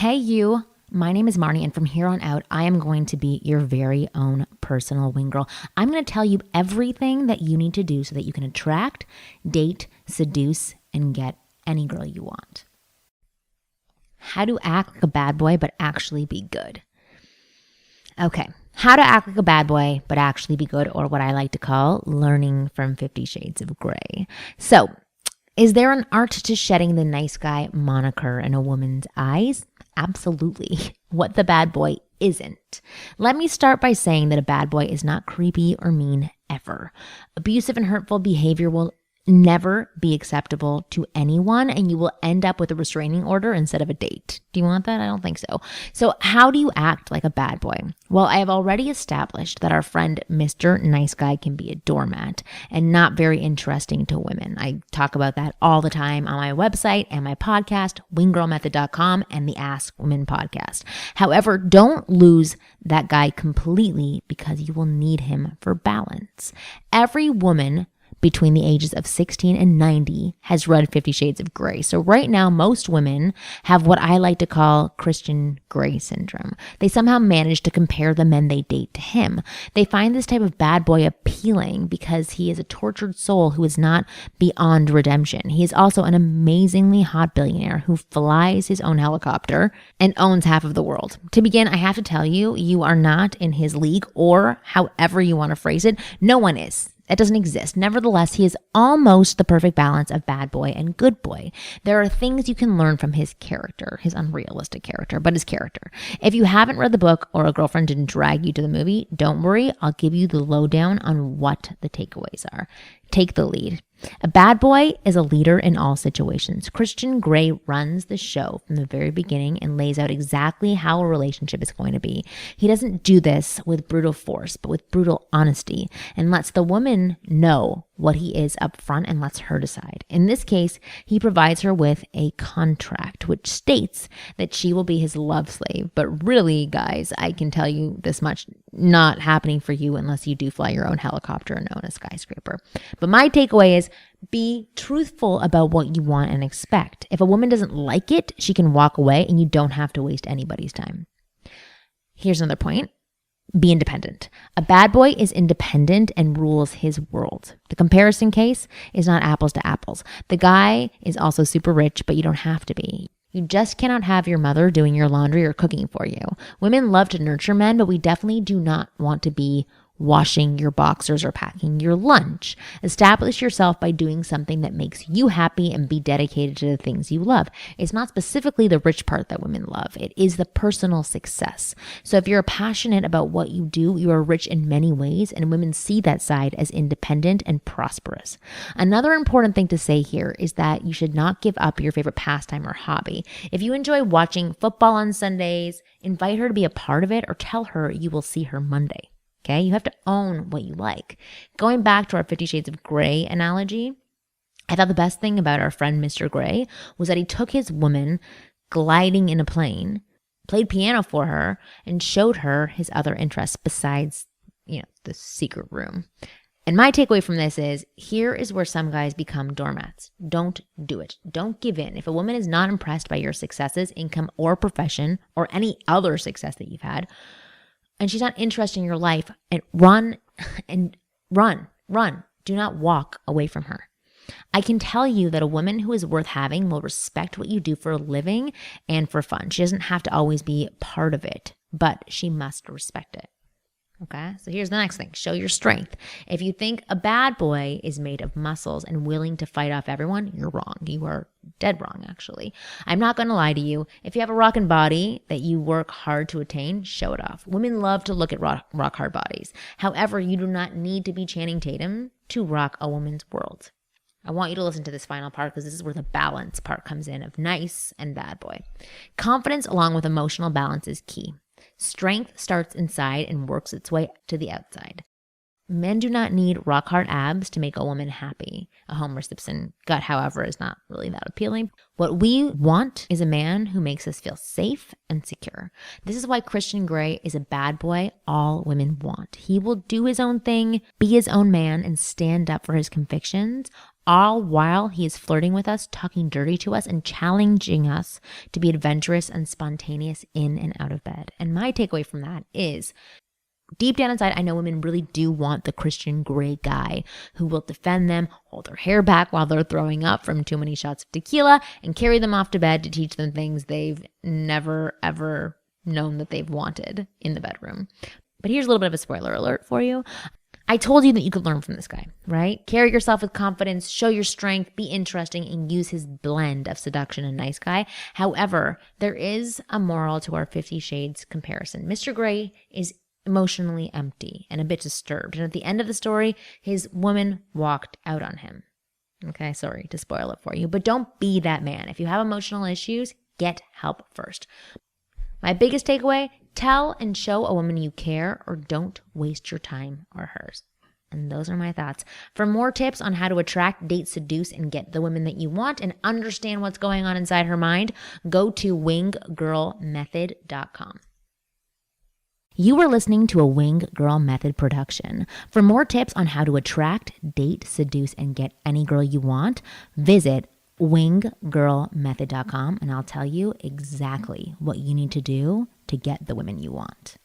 Hey you, my name is Marni, and from here on out, I am going to be your very own personal wing girl. I'm going to tell you everything that you need to do so that you can attract, date, seduce, and get any girl you want. How to act like a bad boy but actually be good. Okay, how to act like a bad boy but actually be good, or what I like to call learning from 50 Shades of Grey. So, is there an art to shedding the nice guy moniker in a woman's eyes? Absolutely. What the bad boy isn't. Let me start by saying that a bad boy is not creepy or mean ever. Abusive and hurtful behavior will never be acceptable to anyone, and you will end up with a restraining order instead of a date. Do you want that? I don't think so. So how do you act like a bad boy? Well, I have already established that our friend Mr. Nice Guy can be a doormat and not very interesting to women. I talk about that all the time on my website and my podcast, winggirlmethod.com, and the Ask Women podcast. However, don't lose that guy completely, because you will need him for balance. Every woman between the ages of 16 and 90 has read 50 Shades of Grey. So right now, most women have what I like to call Christian Grey syndrome. They somehow manage to compare the men they date to him. They find this type of bad boy appealing because he is a tortured soul who is not beyond redemption. He is also an amazingly hot billionaire who flies his own helicopter and owns half of the world. To begin, I have to tell you, you are not in his league, or however you want to phrase it. No one is. It doesn't exist. Nevertheless, he is almost the perfect balance of bad boy and good boy. There are things you can learn from his character, his unrealistic character, but his character. If you haven't read the book, or a girlfriend didn't drag you to the movie, don't worry. I'll give you the lowdown on what the takeaways are. Take the lead. A bad boy is a leader in all situations. Christian Grey runs the show from the very beginning and lays out exactly how a relationship is going to be. He doesn't do this with brutal force, but with brutal honesty, and lets the woman know what he is up front and lets her decide. In this case, he provides her with a contract which states that she will be his love slave. But really, guys, I can tell you this much, not happening for you unless you do fly your own helicopter and own a skyscraper. But my takeaway is, be truthful about what you want and expect. If a woman doesn't like it, she can walk away, and you don't have to waste anybody's time. Here's another point. Be independent. A bad boy is independent and rules his world. The comparison case is not apples to apples. The guy is also super rich, but you don't have to be. You just cannot have your mother doing your laundry or cooking for you. Women love to nurture men, but we definitely do not want to be washing your boxers or packing your lunch. Establish yourself by doing something that makes you happy and be dedicated to the things you love. It's not specifically the rich part that women love. It is the personal success. So if you're passionate about what you do, you are rich in many ways, and women see that side as independent and prosperous. Another important thing to say here is that you should not give up your favorite pastime or hobby. If you enjoy watching football on Sundays, invite her to be a part of it, or tell her you will see her Monday. Okay, you have to own what you like. Going back to our 50 Shades of Grey analogy, I thought the best thing about our friend Mr. Grey was that he took his woman gliding in a plane, played piano for her, and showed her his other interests besides, the secret room. And my takeaway from this is, here is where some guys become doormats. Don't do it. Don't give in. If a woman is not impressed by your successes, income, or profession, or any other success that you've had, and she's not interested in your life, and run. Do not walk away from her. I can tell you that a woman who is worth having will respect what you do for a living and for fun. She doesn't have to always be part of it, but she must respect it. Okay, so here's the next thing. Show your strength. If you think a bad boy is made of muscles and willing to fight off everyone, you're wrong. You are dead wrong, actually. I'm not going to lie to you. If you have a rockin' body that you work hard to attain, show it off. Women love to look at rock hard bodies. However, you do not need to be Channing Tatum to rock a woman's world. I want you to listen to this final part, because this is where the balance part comes in of nice and bad boy. Confidence along with emotional balance is key. Strength starts inside and works its way to the outside. Men do not need rock hard abs to make a woman happy. A Homer Simpson gut, however, is not really that appealing. What we want is a man who makes us feel safe and secure. This is why Christian Grey is a bad boy all women want. He will do his own thing, be his own man, and stand up for his convictions, all while he is flirting with us, talking dirty to us, and challenging us to be adventurous and spontaneous in and out of bed. And my takeaway from that is, deep down inside, I know women really do want the Christian Grey guy who will defend them, hold their hair back while they're throwing up from too many shots of tequila, and carry them off to bed to teach them things they've never, ever known that they've wanted in the bedroom. But here's a little bit of a spoiler alert for you. I told you that you could learn from this guy, right? Carry yourself with confidence, show your strength, be interesting, and use his blend of seduction and nice guy. However, there is a moral to our 50 Shades comparison. Mr. Grey is emotionally empty and a bit disturbed. And at the end of the story, his woman walked out on him. Okay, sorry to spoil it for you, but don't be that man. If you have emotional issues, get help first. My biggest takeaway, tell and show a woman you care, or don't waste your time or hers. And those are my thoughts. For more tips on how to attract, date, seduce, and get the women that you want and understand what's going on inside her mind, go to winggirlmethod.com. You are listening to a Wing Girl Method production. For more tips on how to attract, date, seduce, and get any girl you want, visit winggirlmethod.com, and I'll tell you exactly what you need to do to get the women you want.